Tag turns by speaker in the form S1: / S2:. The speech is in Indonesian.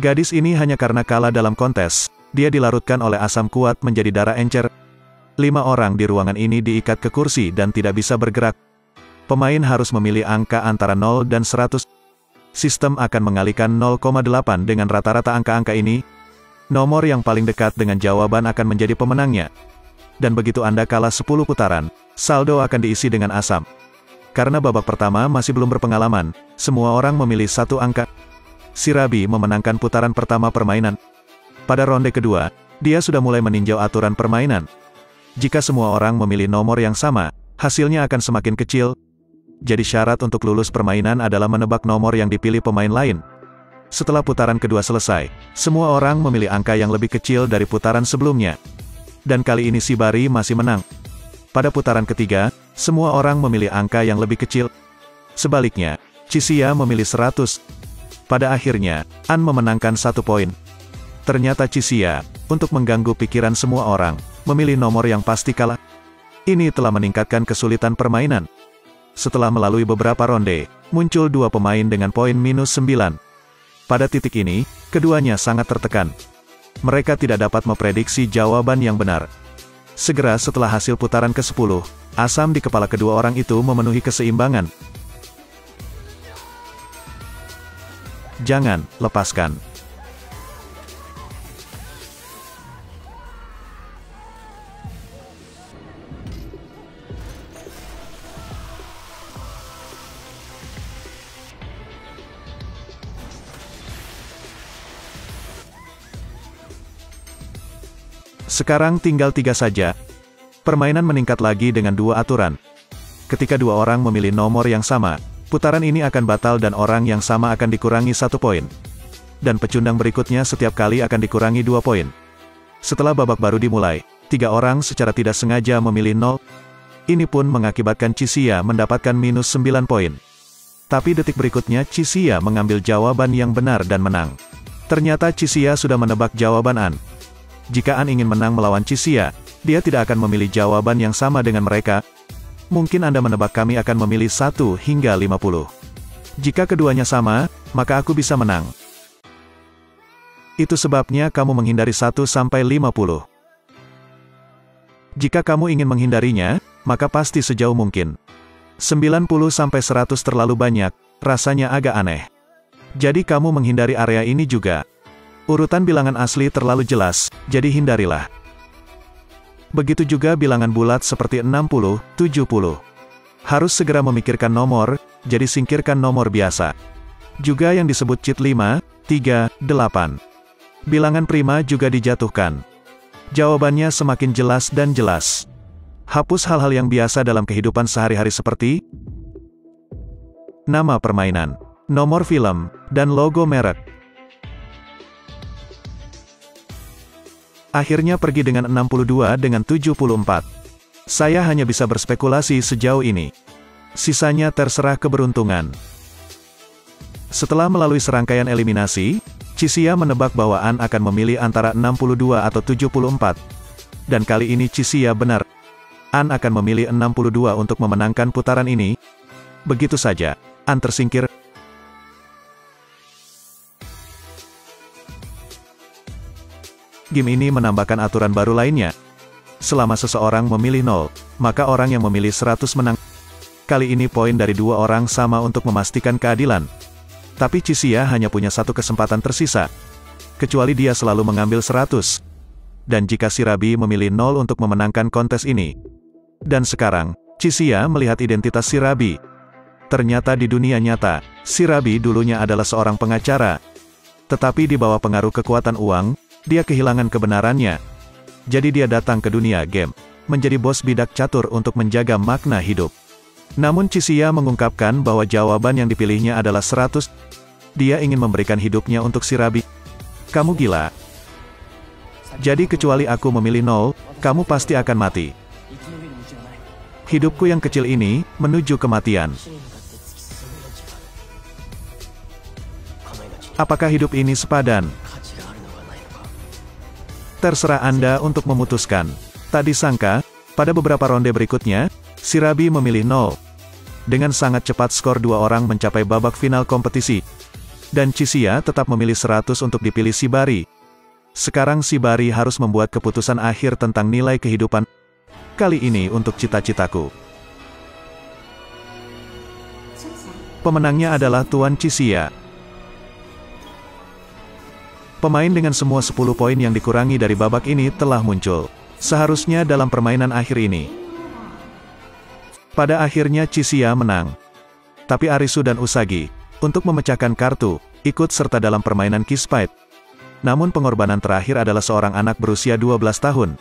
S1: Gadis ini hanya karena kalah dalam kontes, dia dilarutkan oleh asam kuat menjadi darah encer. 5 orang di ruangan ini diikat ke kursi dan tidak bisa bergerak. Pemain harus memilih angka antara 0 dan 100. Sistem akan mengalihkan 0,8 dengan rata-rata angka-angka ini. Nomor yang paling dekat dengan jawaban akan menjadi pemenangnya. Dan begitu Anda kalah 10 putaran, saldo akan diisi dengan asam. Karena babak pertama masih belum berpengalaman, semua orang memilih satu angka. Shirabi memenangkan putaran pertama permainan. Pada ronde kedua, dia sudah mulai meninjau aturan permainan. Jika semua orang memilih nomor yang sama, hasilnya akan semakin kecil. Jadi syarat untuk lulus permainan adalah menebak nomor yang dipilih pemain lain. Setelah putaran kedua selesai, semua orang memilih angka yang lebih kecil dari putaran sebelumnya. Dan kali ini Shibari masih menang. Pada putaran ketiga, semua orang memilih angka yang lebih kecil. Sebaliknya, Chisiya memilih 100. Pada akhirnya, An memenangkan 1 poin. Ternyata Chisiya, untuk mengganggu pikiran semua orang, memilih nomor yang pasti kalah. Ini telah meningkatkan kesulitan permainan. Setelah melalui beberapa ronde, muncul 2 pemain dengan poin minus 9. Pada titik ini, keduanya sangat tertekan. Mereka tidak dapat memprediksi jawaban yang benar. Segera setelah hasil putaran ke-10, asam di kepala kedua orang itu memenuhi keseimbangan. Jangan lepaskan. Sekarang tinggal 3 saja. Permainan meningkat lagi dengan 2 aturan. Ketika 2 orang memilih nomor yang sama, putaran ini akan batal dan orang yang sama akan dikurangi 1 poin. Dan pecundang berikutnya setiap kali akan dikurangi 2 poin. Setelah babak baru dimulai, 3 orang secara tidak sengaja memilih 0. Ini pun mengakibatkan Chisiya mendapatkan minus 9 poin. Tapi detik berikutnya Chisiya mengambil jawaban yang benar dan menang. Ternyata Chisiya sudah menebak jawaban An. Jika An ingin menang melawan Chisiya, dia tidak akan memilih jawaban yang sama dengan mereka. Mungkin Anda menebak kami akan memilih 1 hingga 50. Jika keduanya sama, maka aku bisa menang. Itu sebabnya kamu menghindari 1 sampai 50. Jika kamu ingin menghindarinya, maka pasti sejauh mungkin. 90 sampai 100 terlalu banyak, rasanya agak aneh. Jadi kamu menghindari area ini juga. Urutan bilangan asli terlalu jelas, jadi hindarilah. Begitu juga bilangan bulat seperti 60, 70. Harus segera memikirkan nomor, jadi singkirkan nomor biasa. Juga yang disebut cheat 5, 3, 8. Bilangan prima juga dijatuhkan. Jawabannya semakin jelas dan jelas. Hapus hal-hal yang biasa dalam kehidupan sehari-hari seperti nama permainan, nomor film, dan logo merek. Akhirnya pergi dengan 62 dengan 74. Saya hanya bisa berspekulasi sejauh ini. Sisanya terserah keberuntungan. Setelah melalui serangkaian eliminasi, Chisiya menebak bahwa An akan memilih antara 62 atau 74. Dan kali ini Chisiya benar. An akan memilih 62 untuk memenangkan putaran ini. Begitu saja, An tersingkir. Game ini menambahkan aturan baru lainnya. Selama seseorang memilih 0, maka orang yang memilih 100 menang. Kali ini poin dari 2 orang sama untuk memastikan keadilan. Tapi Chisiya hanya punya 1 kesempatan tersisa. Kecuali dia selalu mengambil 100. Dan jika Shirabi memilih 0 untuk memenangkan kontes ini. Dan sekarang, Chisiya melihat identitas Shirabi. Ternyata di dunia nyata, Shirabi dulunya adalah seorang pengacara. Tetapi di bawah pengaruh kekuatan uang, dia kehilangan kebenarannya. Jadi dia datang ke dunia game, menjadi bos bidak catur untuk menjaga makna hidup. Namun Chisiya mengungkapkan bahwa jawaban yang dipilihnya adalah 100. Dia ingin memberikan hidupnya untuk Shirabi. Kamu gila. Jadi kecuali aku memilih 0, kamu pasti akan mati. Hidupku yang kecil ini, menuju kematian. Apakah hidup ini sepadan? Terserah Anda untuk memutuskan. Tak disangka, pada beberapa ronde berikutnya, Shirabi memilih 0. Dengan sangat cepat skor 2 orang mencapai babak final kompetisi. Dan Chisia tetap memilih 100 untuk dipilih Shibari. Sekarang Shibari harus membuat keputusan akhir tentang nilai kehidupan. Kali ini untuk cita-citaku. Pemenangnya adalah Tuan Chisia. Pemain dengan semua 10 poin yang dikurangi dari babak ini telah muncul. Seharusnya dalam permainan akhir ini. Pada akhirnya Chisia menang. Tapi Arisu dan Usagi, untuk memecahkan kartu, ikut serta dalam permainan Kiss Fight. Namun pengorbanan terakhir adalah seorang anak berusia 12 tahun.